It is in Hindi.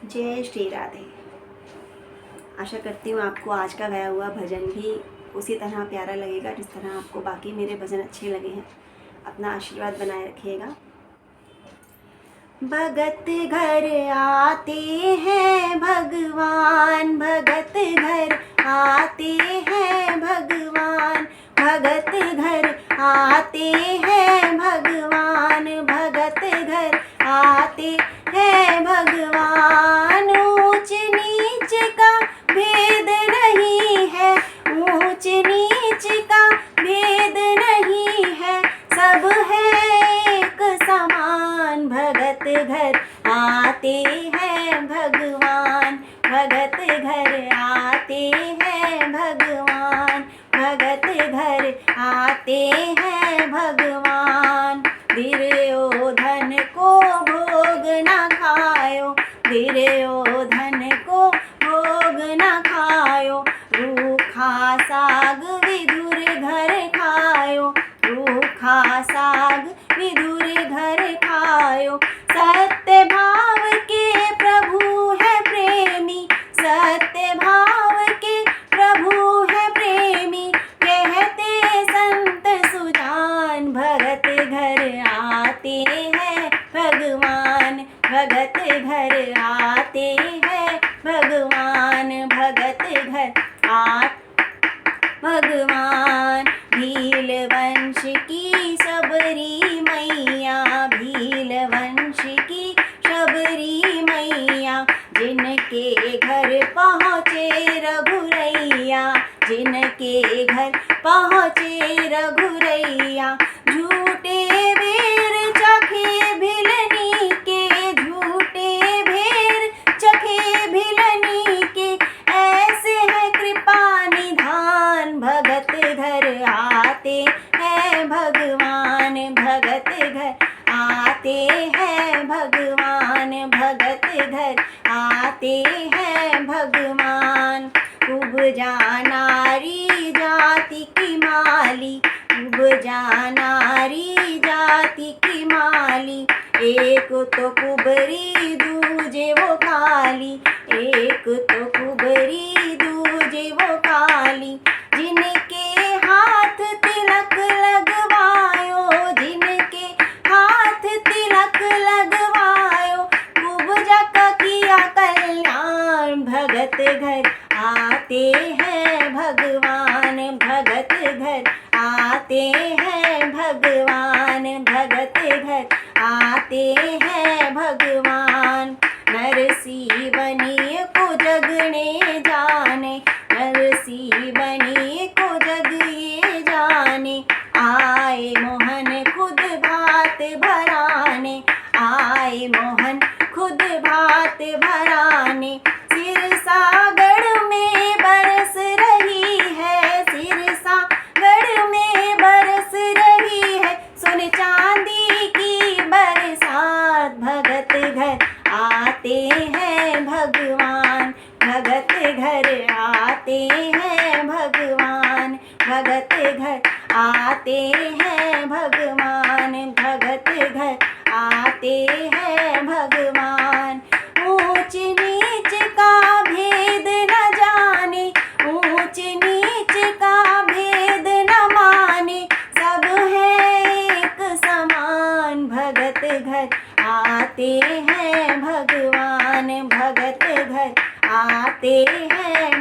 जय श्री राधे। आशा करती हूँ आपको आज का गाया हुआ भजन भी उसी तरह प्यारा लगेगा जिस तरह आपको बाकी मेरे भजन अच्छे लगे हैं। अपना आशीर्वाद बनाए रखिएगा। भगत घर आते हैं भगवान, भगत घर आते हैं भगवान, भगत घर आते हैं भगवान, भगत घर आते हैं भगवान। ऊंच नीच का भेद नहीं है, ऊंच नीच का भेद नहीं है, सब है एक समान। भगत घर आते हैं भगवान, भगत घर आते हैं भगवान, भगत घर आते हैं भगवान। दुर्योधन को भोग न खायो, दुर्योधन को भोग न खायो, रूखा साग विदुर घर खायो, रूखा साग विदुर घर खायो। सत्य भाव के प्रभु है प्रेमी, सत्य भाव के प्रभु है प्रेमी, कहते संत सुजान। भगत घर आते हैं भगवान, भगत घर आते हैं भगवान, भगत घर आ भगवान। भील वंश की शबरी मैया, भील वंश की शबरी मैया, जिनके घर पहुँचे रघुरैया, जिनके घर पहुँचे रघुरैया। झूठे भेर चखे भिलनी के, झूठे भेर चखे भिलनी के, ऐसे है कृपा निधान। भगत घर आते हैं भगवान, भगत घर आते हैं भगवान, भगत घर आते हैं भगवान। उपजा नारी जाति की माली, उपजा नारी जाति की माली, एक तो कुबरी दूजे वो काली, एक तो कुबरी दूजे वो काली। जिनके हाथ तिलक लगवायो, जिनके हाथ तिलक लगवायो, उपजा का किया कल्याण। भगत घर आते हैं भगवान, भगत घर आते हैं भगवान, भगत घर आते हैं भगवान। नरसी बनिए को जगने जाने, नरसी बनिए को जग ये जाने, आए मोहन खुद भात भराने, आए मोहन खुद भात भराने। सिरसागढ़ में बरस रही है, सिरसागढ़ में बरस रही है, सोने चांदी की बरसात। भगत घर आते हैं भगवान, भगत घर आते हैं भगवान, भगत घर आते हैं भगवान, भगत घर आते हैं भगवान। ऊंच नीच का भेद न जाने, ऊंच नीच का भेद न माने, सब है एक समान। भगत घर आते हैं भगवान, भगत घर आते हैं